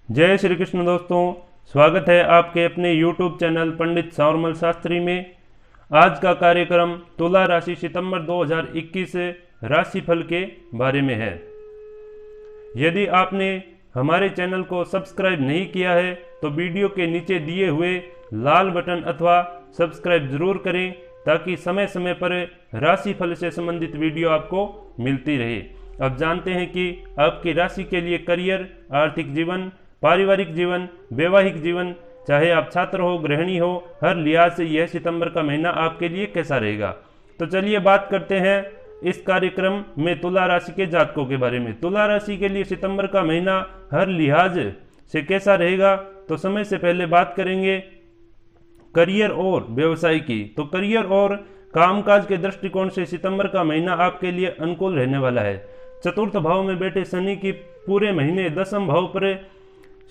जय श्री कृष्ण दोस्तों, स्वागत है आपके अपने YouTube चैनल पंडित सावरमल शास्त्री में। आज का कार्यक्रम तुला राशि सितंबर 2021 राशिफल के बारे में है। यदि आपने हमारे चैनल को सब्सक्राइब नहीं किया है तो वीडियो के नीचे दिए हुए लाल बटन अथवा सब्सक्राइब जरूर करें ताकि समय समय पर राशिफल से संबंधित वीडियो आपको मिलती रहे। अब जानते हैं कि आपकी राशि के लिए करियर, आर्थिक जीवन, पारिवारिक जीवन, वैवाहिक जीवन, चाहे आप छात्र हो, गृहिणी हो, हर लिहाज से यह सितंबर का महीना आपके लिए कैसा रहेगा। तो चलिए बात करते हैं इस कार्यक्रम में तुला राशि के जातकों के बारे में। तुला राशि के लिए सितंबर का महीना हर लिहाज से कैसा रहेगा, तो समय से पहले बात करेंगे करियर और व्यवसाय की। तो करियर और कामकाज के दृष्टिकोण से सितंबर का महीना आपके लिए अनुकूल रहने वाला है। चतुर्थ भाव में बैठे शनि की पूरे महीने दसम भाव पर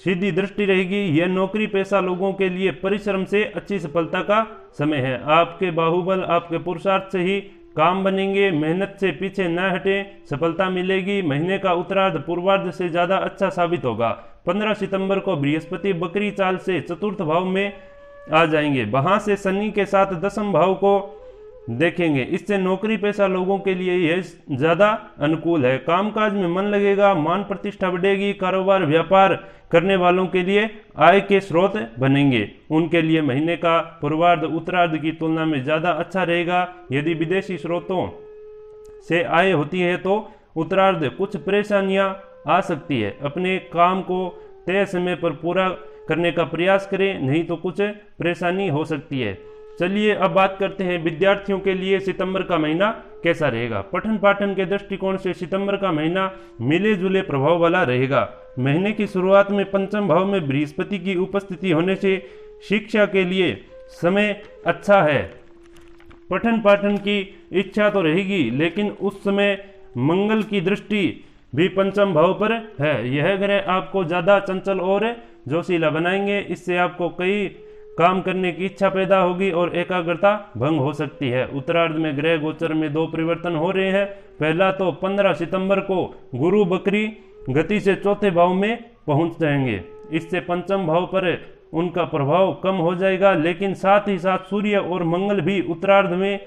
सीधी दृष्टि रहेगी। यह नौकरी पेशा लोगों के लिए परिश्रम से अच्छी सफलता का समय है। आपके बाहुबल, आपके पुरुषार्थ से ही काम बनेंगे। मेहनत से पीछे न हटे, सफलता मिलेगी। महीने का उत्तरार्ध पूर्वार्ध से ज्यादा अच्छा साबित होगा। 15 सितंबर को बृहस्पति बकरी चाल से चतुर्थ भाव में आ जाएंगे। वहां से शनि के साथ दसम भाव को देखेंगे। इससे नौकरी पेशा लोगों के लिए यह ज्यादा अनुकूल है। कामकाज में मन लगेगा, मान प्रतिष्ठा बढ़ेगी। कारोबार व्यापार करने वालों के लिए आय के स्रोत बनेंगे। उनके लिए महीने का पूर्वार्ध उत्तरार्ध की तुलना में ज्यादा अच्छा रहेगा। यदि विदेशी स्रोतों से आय होती है तो उत्तरार्ध कुछ परेशानियां आ सकती है। अपने काम को तय समय पर पूरा करने का प्रयास करें, नहीं तो कुछ परेशानी हो सकती है। चलिए अब बात करते हैं विद्यार्थियों के लिए सितंबर का महीना कैसा रहेगा। पठन पाठन के दृष्टिकोण से सितंबर का महीना मिले जुले प्रभाव वाला रहेगा। महीने की शुरुआत में पंचम भाव में बृहस्पति की उपस्थिति होने से शिक्षा के लिए समय अच्छा है। पठन पाठन की इच्छा तो रहेगी, लेकिन उस समय मंगल की दृष्टि भी पंचम भाव पर है। यह ग्रह आपको ज्यादा चंचल और जोशीला बनाएंगे। इससे आपको कई काम करने की इच्छा पैदा होगी और एकाग्रता भंग हो सकती है। उत्तरार्ध में ग्रह गोचर में दो परिवर्तन हो रहे हैं। पहला तो 15 सितंबर को गुरु बकरी गति से चौथे भाव में पहुंच जाएंगे। इससे पंचम भाव पर उनका प्रभाव कम हो जाएगा, लेकिन साथ ही साथ सूर्य और मंगल भी उत्तरार्ध में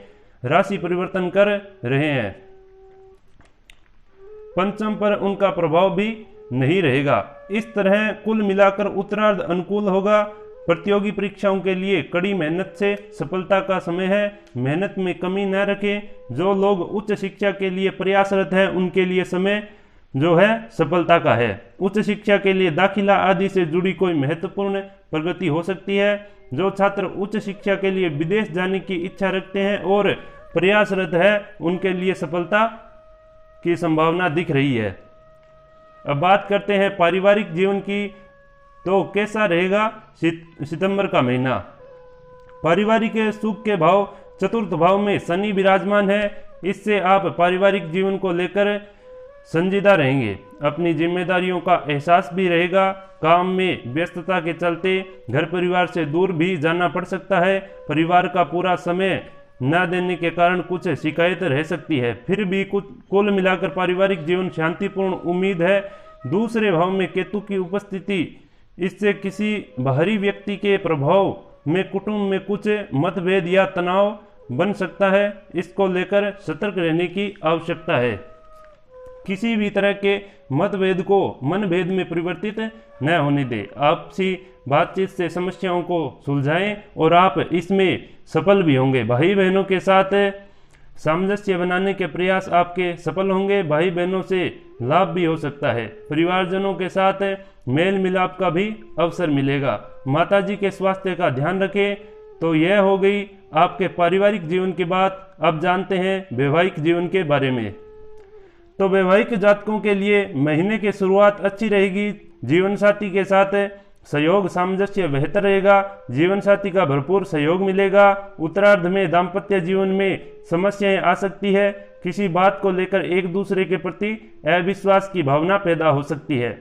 राशि परिवर्तन कर रहे हैं। पंचम पर उनका प्रभाव भी नहीं रहेगा। इस तरह कुल मिलाकर उत्तरार्ध अनुकूल होगा। प्रतियोगी परीक्षाओं के लिए कड़ी मेहनत से सफलता का समय है। मेहनत में कमी न रखें। जो लोग उच्च शिक्षा के लिए प्रयासरत हैं उनके लिए समय जो है सफलता का है। उच्च शिक्षा के लिए दाखिला आदि से जुड़ी कोई महत्वपूर्ण प्रगति हो सकती है। जो छात्र उच्च शिक्षा के लिए विदेश जाने की इच्छा रखते हैं और प्रयासरत है उनके लिए सफलता की संभावना दिख रही है। अब बात करते हैं पारिवारिक जीवन की, तो कैसा रहेगा सितंबर का महीना। पारिवारिक सुख के भाव चतुर्थ भाव में शनि विराजमान है। इससे आप पारिवारिक जीवन को लेकर संजीदा रहेंगे। अपनी जिम्मेदारियों का एहसास भी रहेगा। काम में व्यस्तता के चलते घर परिवार से दूर भी जाना पड़ सकता है। परिवार का पूरा समय न देने के कारण कुछ शिकायत रह सकती है। फिर भी कुल मिलाकर पारिवारिक जीवन शांतिपूर्ण उम्मीद है। दूसरे भाव में केतु की उपस्थिति, इससे किसी बाहरी व्यक्ति के प्रभाव में कुटुंब में कुछ मतभेद या तनाव बन सकता है। इसको लेकर सतर्क रहने की आवश्यकता है। किसी भी तरह के मतभेद को मनभेद में परिवर्तित न होने दें। आपसी बातचीत से समस्याओं को सुलझाएं और आप इसमें सफल भी होंगे। भाई बहनों के साथ सामंजस्य बनाने के प्रयास आपके सफल होंगे। भाई बहनों से लाभ भी हो सकता है। परिवारजनों के साथ मेल मिलाप का भी अवसर मिलेगा। माताजी के स्वास्थ्य का ध्यान रखें। तो यह हो गई आपके पारिवारिक जीवन की बात। अब जानते हैं वैवाहिक जीवन के बारे में। तो वैवाहिक जातकों के लिए महीने की शुरुआत अच्छी रहेगी। जीवन साथी के साथ सहयोग सामंजस्य बेहतर रहेगा। जीवन साथी का भरपूर सहयोग मिलेगा। उत्तरार्ध में दाम्पत्य जीवन में समस्याएं आ सकती है। किसी बात को लेकर एक दूसरे के प्रति अविश्वास की भावना पैदा हो सकती है।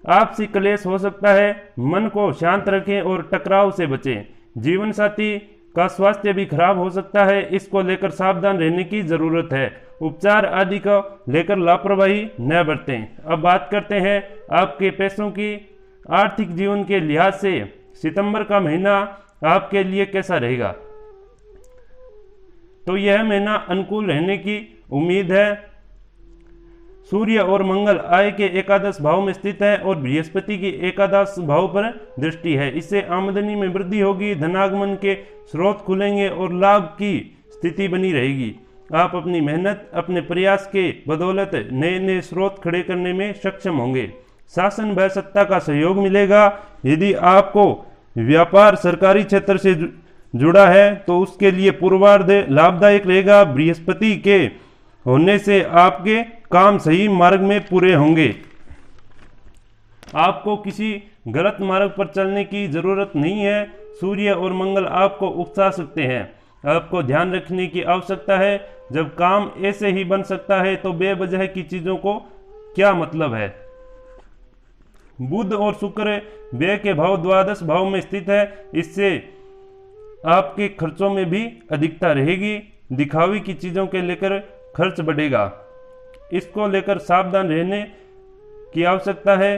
आपसी क्लेश हो सकता है। मन को शांत रखें और टकराव से बचें। जीवन साथी का स्वास्थ्य भी खराब हो सकता है। इसको लेकर सावधान रहने की जरूरत है। उपचार आदि को लेकर लापरवाही न बरतें। अब बात करते हैं आपके पैसों की। आर्थिक जीवन के लिहाज से सितंबर का महीना आपके लिए कैसा रहेगा? तो यह महीना अनुकूल रहने की उम्मीद है। सूर्य और मंगल आय के एकादश भाव में स्थित है और बृहस्पति की एकादश भाव पर दृष्टि है। इससे आमदनी में वृद्धि होगी, धनागमन के स्रोत खुलेंगे और लाभ की स्थिति बनी रहेगी। आप अपनी मेहनत, अपने प्रयास के बदौलत नए नए स्रोत खड़े करने में सक्षम होंगे। शासन व सत्ता का सहयोग मिलेगा। यदि आपको व्यापार सरकारी क्षेत्र से जुड़ा है तो उसके लिए पूर्वार्ध लाभदायक रहेगा। बृहस्पति के होने से आपके काम सही मार्ग में पूरे होंगे। आपको किसी गलत मार्ग पर चलने की जरूरत नहीं है। सूर्य और मंगल आपको उकसा सकते हैं। आपको ध्यान रखने की आवश्यकता है। जब काम ऐसे ही बन सकता है तो बेवजह की चीजों को क्या मतलब है। बुध और शुक्र व्यय के भाव द्वादश भाव में स्थित है। इससे आपके खर्चों में भी अधिकता रहेगी। दिखावी की चीजों के लेकर खर्च बढ़ेगा। इसको लेकर सावधान रहने की आवश्यकता है।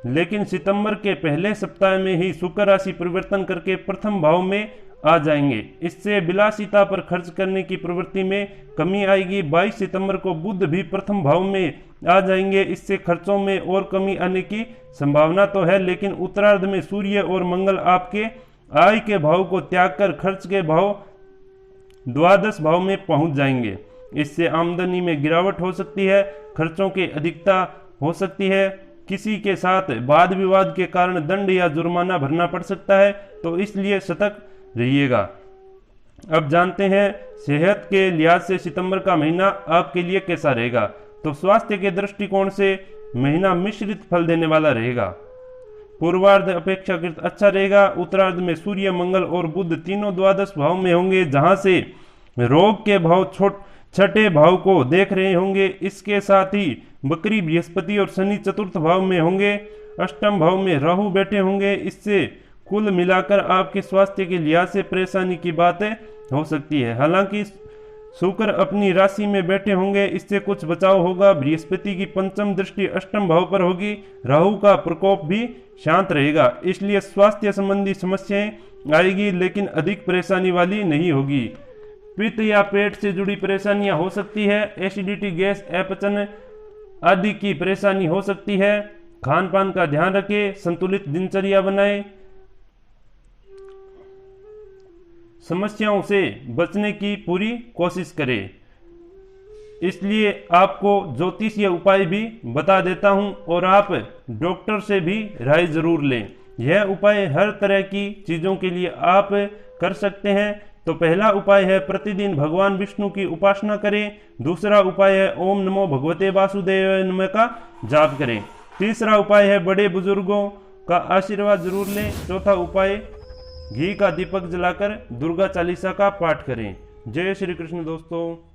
लेकिन सितंबर के पहले सप्ताह में ही शुक्र राशि परिवर्तन करके प्रथम भाव में आ जाएंगे। इससे विलासिता पर खर्च करने की प्रवृत्ति में कमी आएगी। 22 सितंबर को बुध भी प्रथम भाव में आ जाएंगे। इससे खर्चों में और कमी आने की संभावना तो है, लेकिन उत्तरार्ध में सूर्य और मंगल आपके आय के भाव को त्याग कर खर्च के भाव द्वादश भाव में पहुंच जाएंगे। इससे आमदनी में गिरावट हो सकती है, खर्चों की अधिकता हो सकती है। किसी के साथ वाद विवाद के कारण दंड या जुर्माना भरना पड़ सकता है, तो इसलिए सतर्क रहिएगा। अब जानते हैं सेहत के लिहाज से सितंबर का महीना आपके लिए कैसा रहेगा। तो स्वास्थ्य के दृष्टिकोण से महीना मिश्रित फल देने वाला रहेगा। पूर्वार्ध अपेक्षाकृत अच्छा रहेगा। उत्तरार्ध में सूर्य, मंगल और बुध तीनों द्वादश भाव में होंगे, जहां से रोग के भाव छठे भाव को देख रहे होंगे। इसके साथ ही बकरी, बृहस्पति और शनि चतुर्थ भाव में होंगे। अष्टम भाव में राहु बैठे होंगे। इससे कुल मिलाकर आपके स्वास्थ्य के लिहाज से परेशानी की बातें हो सकती है। हालांकि शुक्र अपनी राशि में बैठे होंगे, इससे कुछ बचाव होगा। बृहस्पति की पंचम दृष्टि अष्टम भाव पर होगी। राहु का प्रकोप भी शांत रहेगा, इसलिए स्वास्थ्य संबंधी समस्याएं आएगी, लेकिन अधिक परेशानी वाली नहीं होगी। पित्त या पेट से जुड़ी परेशानियां हो सकती है। एसिडिटी, गैस, अपचन आदि की परेशानी हो सकती है। खान पान का ध्यान रखें, संतुलित दिनचर्या बनाएं। समस्याओं से बचने की पूरी कोशिश करें। इसलिए आपको ज्योतिषीय उपाय भी बता देता हूं और आप डॉक्टर से भी राय जरूर लें। यह उपाय हर तरह की चीजों के लिए आप कर सकते हैं। तो पहला उपाय है प्रतिदिन भगवान विष्णु की उपासना करें। दूसरा उपाय है ओम नमो भगवते वासुदेवाय नमः का जाप करें। तीसरा उपाय है बड़े बुजुर्गों का आशीर्वाद जरूर लें। चौथा उपाय घी का दीपक जलाकर दुर्गा चालीसा का पाठ करें। जय श्री कृष्ण दोस्तों।